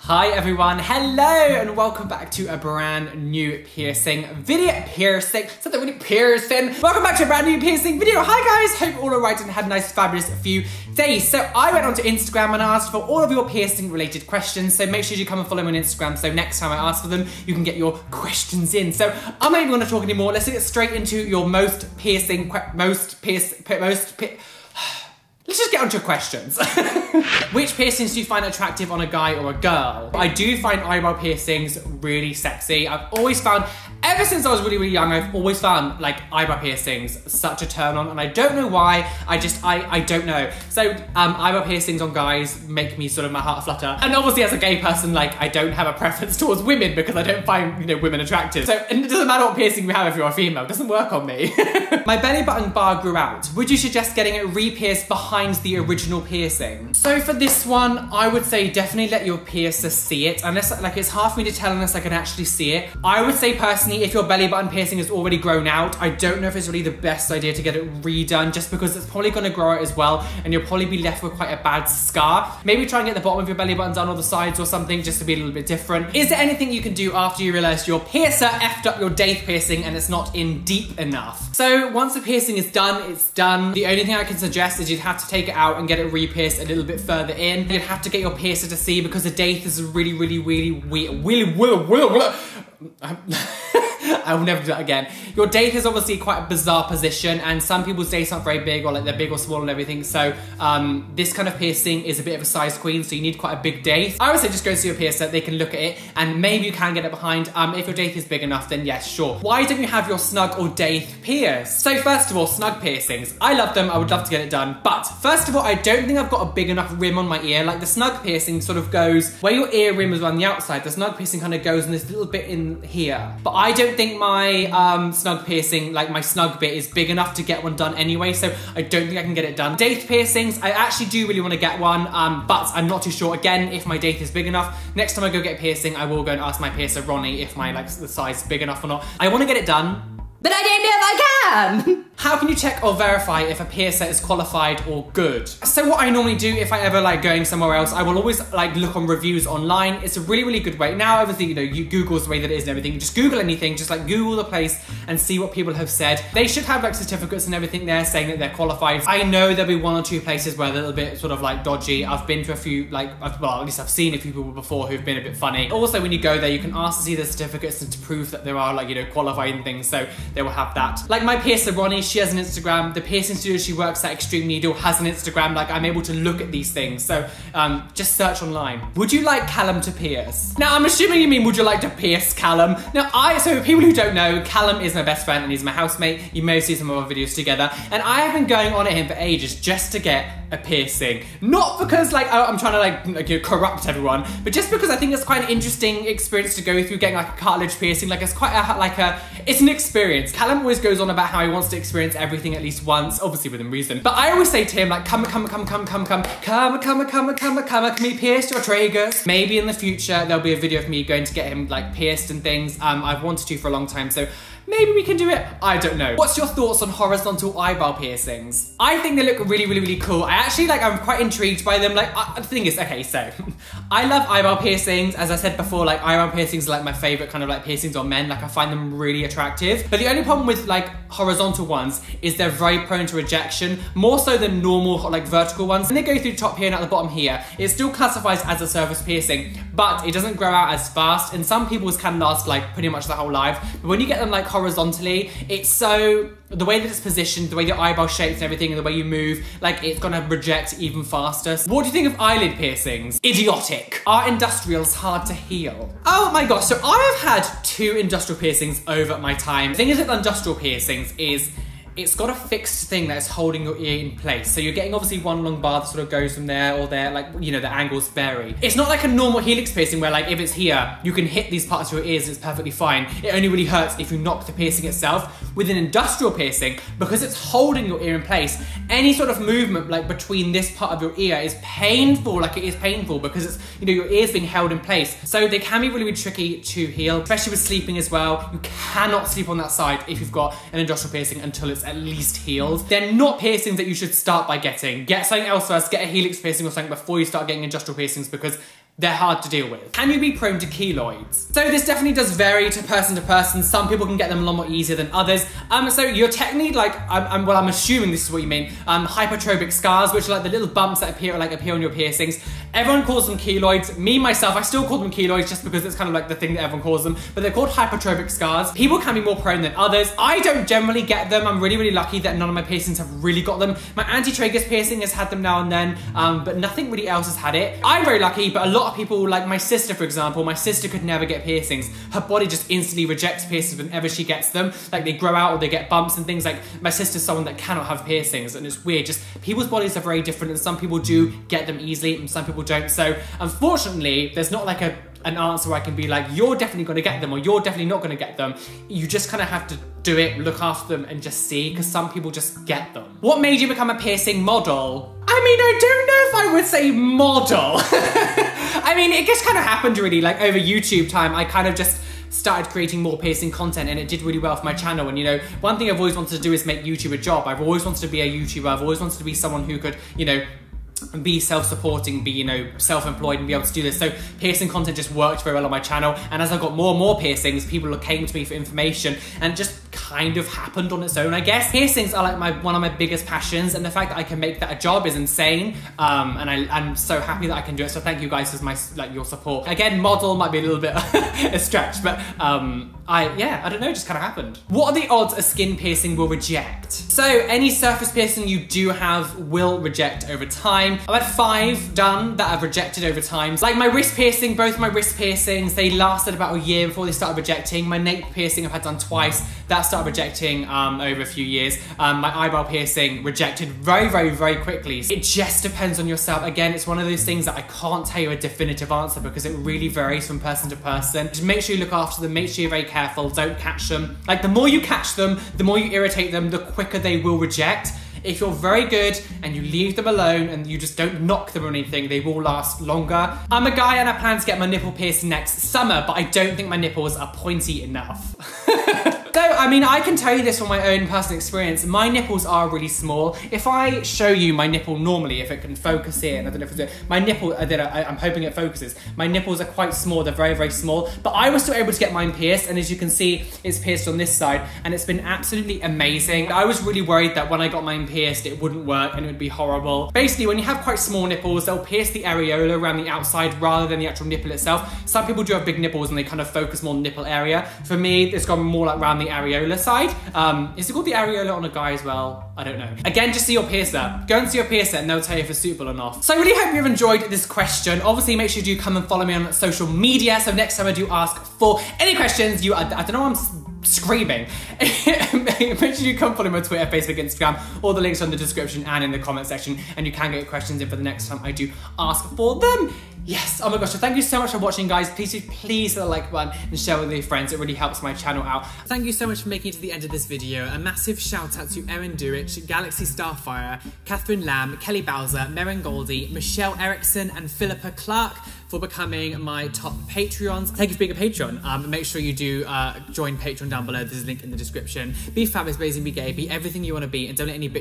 Hi everyone, hello and welcome back to a brand new piercing video. Welcome back to a brand new piercing video. Hi guys, hope all alright and had a nice fabulous few days. So I went onto Instagram and asked for all of your piercing related questions. So make sure you come and follow me on Instagram so next time I ask for them, you can get your questions in. So I'm not even gonna talk anymore. Let's get straight into your let's just get onto questions. Which piercings do you find attractive on a guy or a girl? I do find eyebrow piercings really sexy. I've always found, ever since I was really young, I've always found like eyebrow piercings such a turn on, and I don't know why. I don't know. So eyebrow piercings on guys make me sort of my heart flutter. And obviously as a gay person, like I don't have a preference towards women because I don't find, women attractive. So and it doesn't matter what piercing you have if you're a female, it doesn't work on me. My belly button bar grew out. Would you suggest getting it re-pierced behind the original piercing? So for this one, I would say definitely let your piercer see it, unless like it's hard for me to tell unless I can actually see it. I would say personally, if your belly button piercing has already grown out, I don't know if it's really the best idea to get it redone, just because it's probably going to grow out as well and you'll probably be left with quite a bad scar. Maybe try and get the bottom of your belly button done or the sides or something, just to be a little bit different. Is there anything you can do after you realize your piercer effed up your daith piercing and it's not in deep enough? So once the piercing is done, it's done. The only thing I can suggest is you'd have to take it out and get it re-pierced a little bit further in. You'd have to get your piercer to see, because the daith is really I will never do that again. Your daith is obviously quite a bizarre position, and some people's daiths aren't very big, or like they're big or small and everything. So this kind of piercing is a bit of a size queen, so you need quite a big daith. I would say just go see your piercer, they can look at it, and maybe you can get it behind. If your daith is big enough, then yes, sure. Why don't you have your snug or daith pierced? So first of all, snug piercings. I love them, I would love to get it done, but first of all, I don't think I've got a big enough rim on my ear. Like the snug piercing sort of goes, where your ear rim is on the outside, the snug piercing kind of goes in this little bit in here. But I don't think my snug piercing, like my snug bit, is big enough to get one done anyway, so I don't think I can get it done. Daith piercings, I actually do really want to get one, but I'm not too sure, again, if my daith is big enough. Next time I go get a piercing, I will go and ask my piercer, Ronnie, if my the size is big enough or not. I want to get it done, but I don't know if I can! How can you check or verify if a piercer is qualified or good? So what I normally do if I ever like going somewhere else, I will always like look on reviews online. It's a really good way. Now obviously, Google's the way that it is and everything. Just Google anything, just like Google the place and see what people have said. They should have like certificates and everything there saying that they're qualified. I know there'll be one or two places where they're a little bit sort of like dodgy. I've been to a few, like, well, at least I've seen a few people before who've been a bit funny. Also, when you go there, you can ask to see the certificates and to prove that there are like, qualified and things, so they will have that. Like my piercer, Ronnie, she has an Instagram. The piercing studio she works at, Extreme Needle, has an Instagram. Like I'm able to look at these things. So just search online. Would you like Callum to pierce? Now I'm assuming you mean, would you like to pierce Callum? Now so for people who don't know, Callum is my best friend and he's my housemate. You may see some of our videos together. And I have been going on at him for ages just to get a piercing. Not because like I'm trying to like corrupt everyone, but just because I think it's quite an interesting experience to go through, getting like a cartilage piercing. Like it's quite it's an experience. Callum always goes on about how he wants to experience everything at least once, obviously within reason. But I always say to him like, come, can we pierce your tragus? Maybe in the future there'll be a video of me going to get him like pierced and things. I've wanted to for a long time, so maybe we can do it. I don't know. What's your thoughts on horizontal eyebrow piercings? I think they look really cool. I actually I'm quite intrigued by them. Like the thing is, okay, so I love eyebrow piercings. As I said before, like eyebrow piercings are like my favorite kind of like piercings on men. Like I find them really attractive. But the only problem with like horizontal ones is they're very prone to rejection, more so than normal like vertical ones. When they go through the top here and out the bottom here, it still classifies as a surface piercing, but it doesn't grow out as fast. And some people's can last like pretty much their whole life. But when you get them like horizontally, it's so, the way that it's positioned, the way the eyebrow shapes and everything, and the way you move, like it's gonna reject even faster. What do you think of eyelid piercings? Idiotic. Are industrials hard to heal? Oh my gosh, so I have had 2 industrial piercings over my time. The thing is with industrial piercings is, it's got a fixed thing that is holding your ear in place. So you're getting obviously one long bar that sort of goes from there or there, like, the angles vary. It's not like a normal helix piercing where like if it's here, you can hit these parts of your ears and it's perfectly fine. It only really hurts if you knock the piercing itself. With an industrial piercing, because it's holding your ear in place, any sort of movement like between this part of your ear is painful. Like it is painful because it's, your ear's being held in place. So they can be really tricky to heal, especially with sleeping as well. You cannot sleep on that side if you've got an industrial piercing until it's at least healed. They're not piercings that you should start by getting. Get something else first, get a helix piercing or something before you start getting industrial piercings, because they're hard to deal with. Can you be prone to keloids? So this definitely does vary to person. Some people can get them a lot more easier than others. So you're technically like, I'm assuming this is what you mean, hypertrophic scars, which are like the little bumps that appear on your piercings. Everyone calls them keloids. Me, myself, I still call them keloids just because it's kind of like the thing that everyone calls them, but they're called hypertrophic scars. People can be more prone than others. I don't generally get them. I'm really, really lucky that none of my piercings have really got them. My anti-tragus piercing has had them now and then, but nothing really else has had it. I'm very lucky, but a lot of people, like my sister, for example, my sister could never get piercings. Her body just instantly rejects piercings whenever she gets them. Like they grow out or they get bumps and things. Like my sister's someone that cannot have piercings, and it's weird. Just people's bodies are very different, and some people do get them easily and some people don't. So unfortunately, there's not like an answer where I can be like, you're definitely gonna get them or you're definitely not gonna get them. You just kind of have to do it, look after them and just see, because some people just get them. What made you become a piercing model? I mean, I don't know if I would say model. I mean, it just kind of happened really, like over YouTube time, I kind of just started creating more piercing content and it did really well for my channel. And you know, one thing I've always wanted to do is make YouTube a job. I've always wanted to be a YouTuber. I've always wanted to be someone who could, you know, be self-supporting, be, you know, self-employed and be able to do this. So piercing content just worked very well on my channel. And as I got more and more piercings, people came to me for information and it just kind of happened on its own, I guess. Piercings are like one of my biggest passions, and the fact that I can make that a job is insane. And I'm so happy that I can do it. So thank you guys for your support. Again, model might be a little bit a stretch, but I don't know, it just kind of happened. What are the odds a skin piercing will reject? So any surface piercing you do have will reject over time. I've had 5 done that have rejected over time. Like my wrist piercing, both my wrist piercings, they lasted about a year before they started rejecting. My nape piercing I've had done twice, that started rejecting over a few years. My eyebrow piercing rejected very, very, very quickly. It just depends on yourself. Again, it's one of those things that I can't tell you a definitive answer because it really varies from person to person. Just make sure you look after them, make sure you're very careful, don't catch them. Like the more you catch them, the more you irritate them, the quicker they will reject. If you're very good and you leave them alone and you just don't knock them or anything, they will last longer. I'm a guy and I plan to get my nipple pierced next summer, but I don't think my nipples are pointy enough. So, I mean, I can tell you this from my own personal experience. My nipples are really small. If I show you my nipple normally, if it can focus in, I don't know if it's my nipple, I'm hoping it focuses. My nipples are quite small, they're very, very small, but I was still able to get mine pierced, and as you can see, it's pierced on this side, and it's been absolutely amazing. I was really worried that when I got mine pierced, it wouldn't work and it would be horrible. Basically, when you have quite small nipples, they'll pierce the areola around the outside rather than the actual nipple itself. Some people do have big nipples and they kind of focus more on the nipple area. For me, it's gone more like around the areola side. Is it called the areola on a guy as well? I don't know. Again, just see your piercer. Go and see your piercer and they'll tell you if it's suitable or not. So I really hope you've enjoyed this question. Obviously, make sure you do come and follow me on social media. So next time I do ask for any questions, I don't know, I'm screaming. Make sure you come follow me on Twitter, Facebook, Instagram. All the links are in the description and in the comment section, and you can get your questions in for the next time I do ask for them. Yes, oh my gosh, so thank you so much for watching, guys. Please hit the like button and share with your friends. It really helps my channel out. Thank you so much for making it to the end of this video. A massive shout out to Erin Duich, Galaxy Starfire, Catherine Lamb, Kelly Bowser, Merrin Goldie, Michelle Erickson, and Philippa Clark for becoming my top Patreons. Thank you for being a patron. Make sure you do join Patreon down below. There's a link in the description. Be fabulous, blazing, be gay, be everything you want to be, and don't let any bitch